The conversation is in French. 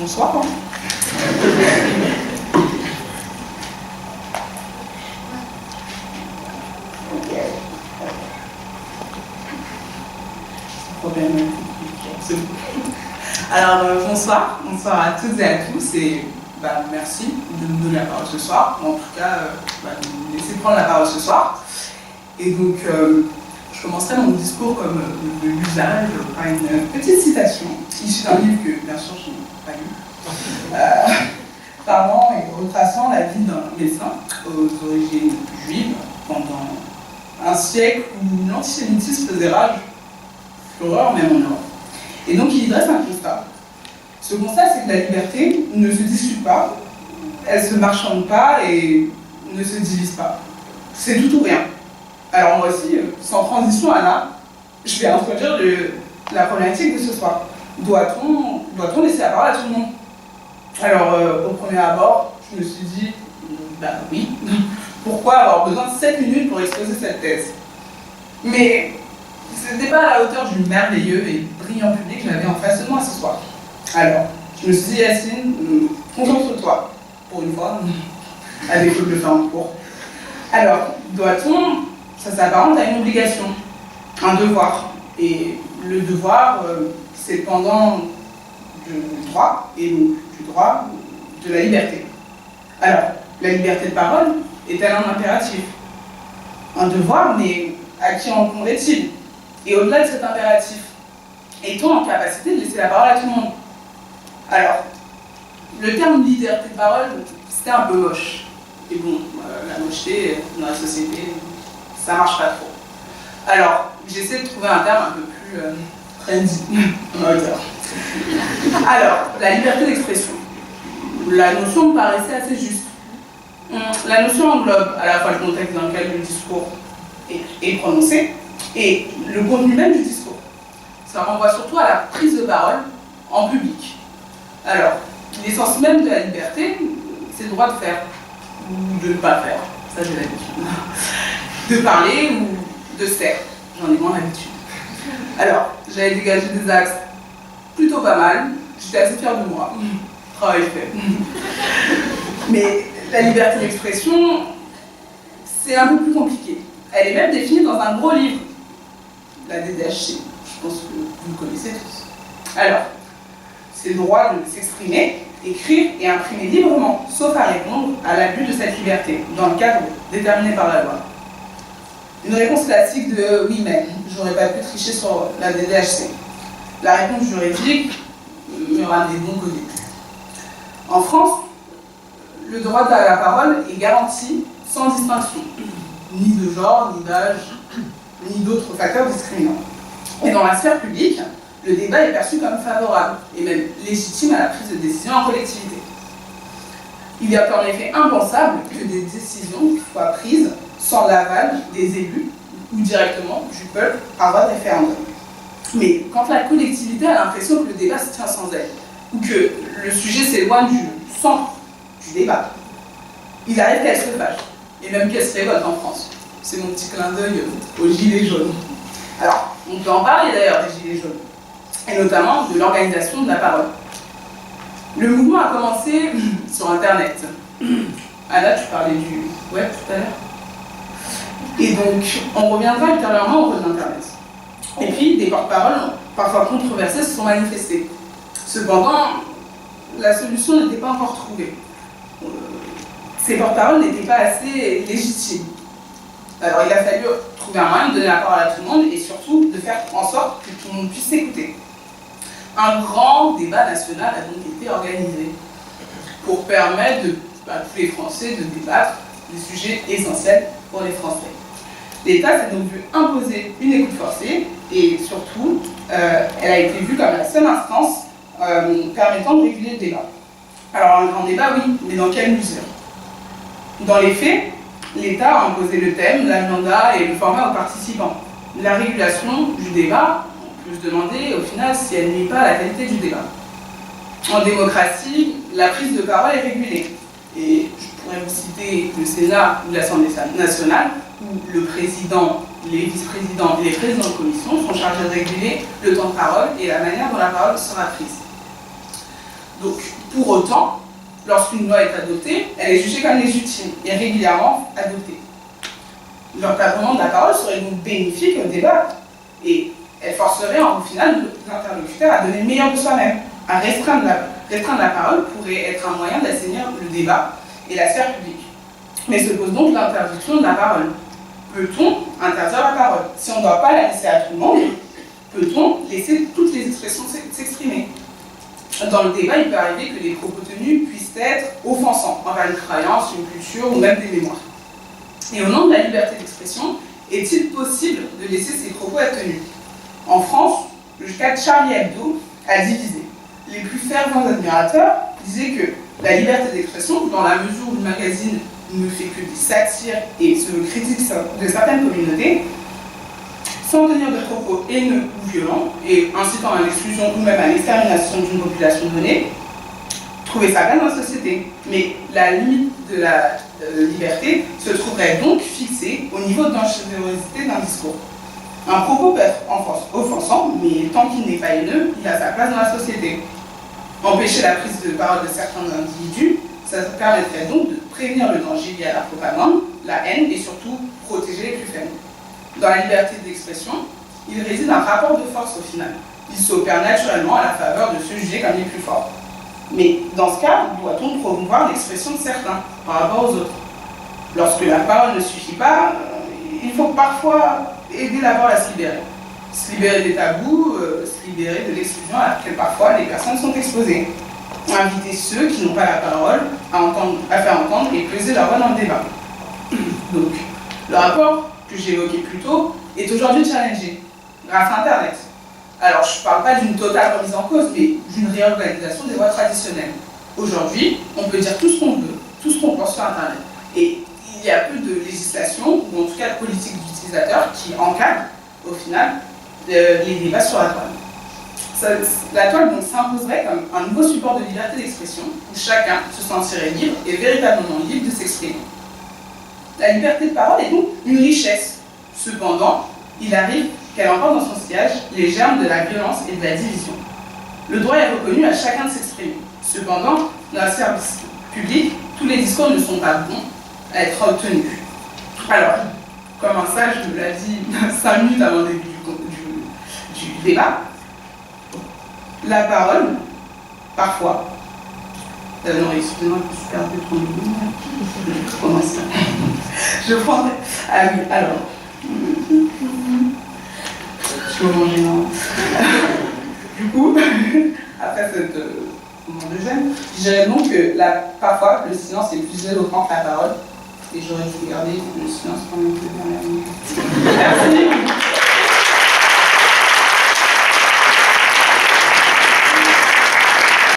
Bonsoir. Alors, bonsoir à toutes et à tous, et merci de me donner la parole ce soir, en tout cas, de me laisser prendre la parole ce soir. Et donc, je commencerai mon discours comme de l'usage par une petite citation, issue d'un livre que, bien sûr, je n'ai pas lu, parlant et retraçant la vie d'un médecin aux origines juives pendant un siècle où l'antisémitisme faisait rage, l'horreur même en Europe. Et donc il y dresse un constat. Ce constat, c'est que la liberté ne se discute pas, elle ne se marchande pas et ne se divise pas. C'est tout ou rien. Alors moi aussi, sans transition Anna, je vais introduire la problématique de ce soir. Doit-on laisser la parole à tout le monde? Alors au premier abord, je me suis dit, oui, pourquoi avoir besoin de 7 minutes pour exposer cette thèse? Mais ce n'était pas à la hauteur du merveilleux et brillant public que j'avais en face de moi ce soir. Alors, je me suis dit, Yacine, concentre-toi, pour une fois, à défaut de le faire en cours. Alors, doit-on, ça s'apparente à une obligation, un devoir. Et le devoir, c'est pendant du droit, et donc du droit de la liberté. Alors, la liberté de parole est-elle un impératif? Un devoir, mais à qui en répondrait-il? Et au-delà de cet impératif, est-on en capacité de laisser la parole à tout le monde? Alors, le terme liberté de parole, c'était un peu moche. Et bon, la mocheté dans la société, ça marche pas trop. Alors, j'essaie de trouver un terme un peu plus trendy, on va dire. Alors, la liberté d'expression. La notion me paraissait assez juste. La notion englobe à la fois le contexte dans lequel le discours est prononcé et le contenu même du discours. Ça renvoie surtout à la prise de parole en public. Alors, l'essence même de la liberté, c'est le droit de faire ou de ne pas faire. Ça, j'ai l'habitude. De parler ou de se taire. J'en ai moins l'habitude. Alors, j'avais dégagé des axes plutôt pas mal. J'étais assez fière de moi. Travail fait. Mais la liberté d'expression, c'est un peu plus compliqué. Elle est même définie dans un gros livre, la DDHC. Je pense que vous le connaissez tous. Alors, c'est le droit de s'exprimer, écrire et imprimer librement, sauf à répondre à l'abus de cette liberté, dans le cadre déterminé par la loi. Une réponse classique de « oui, mais j'aurais pas pu tricher sur la DDHC ». La réponse juridique me ramenait donc au début. En France, le droit de la parole est garanti sans distinction, ni de genre, ni d'âge, ni d'autres facteurs discriminants. Et dans la sphère publique, le débat est perçu comme favorable et même légitime à la prise de décision en collectivité. Il est en effet impensable que des décisions soient prises sans l'aval des élus ou directement du peuple par voie de référendum. Mais quand la collectivité a l'impression que le débat se tient sans elle, ou que le sujet s'éloigne du centre du débat, il arrive qu'elle se fâche, et même qu'elle se révolte en France. C'est mon petit clin d'œil aux gilets jaunes. Alors, on peut en parler d'ailleurs des gilets jaunes, et notamment de l'organisation de la parole. Le mouvement a commencé sur Internet. Anna, tu parlais du web tout à l'heure. Et donc, on reviendra ultérieurement au rôle d'Internet. Et puis, des porte-paroles, parfois controversés, se sont manifestés. Cependant, la solution n'était pas encore trouvée. Ces porte-paroles n'étaient pas assez légitimes. Alors, il a fallu trouver un moyen de donner la parole à tout le monde et surtout de faire en sorte que tout le monde puisse s'écouter. Un grand débat national a donc été organisé pour permettre à tous les Français de débattre des sujets essentiels pour les Français. L'État s'est donc vu imposer une écoute forcée et surtout, elle a été vue comme la seule instance permettant de réguler le débat. Alors un grand débat, oui, mais dans quelle mesure? Dans les faits, l'État a imposé le thème, l'agenda et le format aux participants. La régulation du débat, on peut se demander au final si elle nuit pas à la qualité du débat. En démocratie, la prise de parole est régulée. Et je pourrais vous citer le Sénat ou l'Assemblée nationale, où le président, les vice-présidents et les présidents de commission sont chargés de réguler le temps de parole et la manière dont la parole sera prise. Donc, pour autant, lorsqu'une loi est adoptée, elle est jugée comme légitime et régulièrement adoptée. L'encadrement de la parole serait donc bénéfique au débat et elle forcerait au final l'interlocuteur à donner le meilleur de soi-même. À restreindre la parole pourrait être un moyen d'assainir le débat et la sphère publique. Mais se pose donc l'interdiction de la parole. Peut-on interdire la parole? Si on ne doit pas la laisser à tout le monde, peut-on laisser toutes les expressions s'exprimer? Dans le débat, il peut arriver que les propos tenus puissent être offensants envers une croyance, une culture ou même des mémoires. Et au nom de la liberté d'expression, est-il possible de laisser ces propos être tenus? En France, le cas de Charlie Hebdo a divisé. Les plus fervents admirateurs disaient que la liberté d'expression, dans la mesure où le magazine ne fait que des satires et se critique de certaines communautés, sans tenir de propos haineux ou violents, et incitant à l'exclusion ou même à l'extermination d'une population donnée, trouvait sa place dans la société. Mais la limite de la liberté se trouverait donc fixée au niveau de dangerosité d'un discours. Un propos peut être offensant, mais tant qu'il n'est pas haineux, il a sa place dans la société. Empêcher la prise de parole de certains individus, ça permettrait donc de prévenir le danger lié à la propagande, la haine et surtout protéger les plus faibles. Dans la liberté d'expression, il réside un rapport de force au final. Il s'opère naturellement à la faveur de ceux jugés comme les plus forts. Mais dans ce cas, doit-on promouvoir l'expression de certains par rapport aux autres? Lorsque la parole ne suffit pas, il faut parfois aider la parole à se libérer. Se libérer des tabous, se libérer de l'exclusion à laquelle parfois les personnes sont exposées. Inviter ceux qui n'ont pas la parole à faire entendre et peser leur voix dans le débat. Donc, le rapport que j'ai évoqué plus tôt est aujourd'hui challengé grâce à Internet. Alors, je ne parle pas d'une totale remise en cause, mais d'une réorganisation des voix traditionnelles. Aujourd'hui, on peut dire tout ce qu'on veut, tout ce qu'on pense sur Internet. Et il y a peu de législation, ou en tout cas de politique d'utilisateur, qui encadre, au final, les débats sur la toile. La toile s'imposerait comme un nouveau support de liberté d'expression, où chacun se sentirait libre et véritablement libre de s'exprimer. La liberté de parole est donc une richesse. Cependant, il arrive qu'elle emporte dans son sillage les germes de la violence et de la division. Le droit est reconnu à chacun de s'exprimer. Cependant, dans le service public, tous les discours ne sont pas bons à être obtenus. Alors, comme un sage me l'a dit 5 minutes avant le début du débat, la parole, parfois, non, excusez-moi, je suis perdu trop de lignes. Je commence. Je prends. Ah oui, alors. Je vais manger, non. Du coup, après cette moment de gêne, je dirais donc que parfois, le silence est plus éloquent que la parole. Et j'aurais dû garder le silence pendant les dernières minutes. Merci.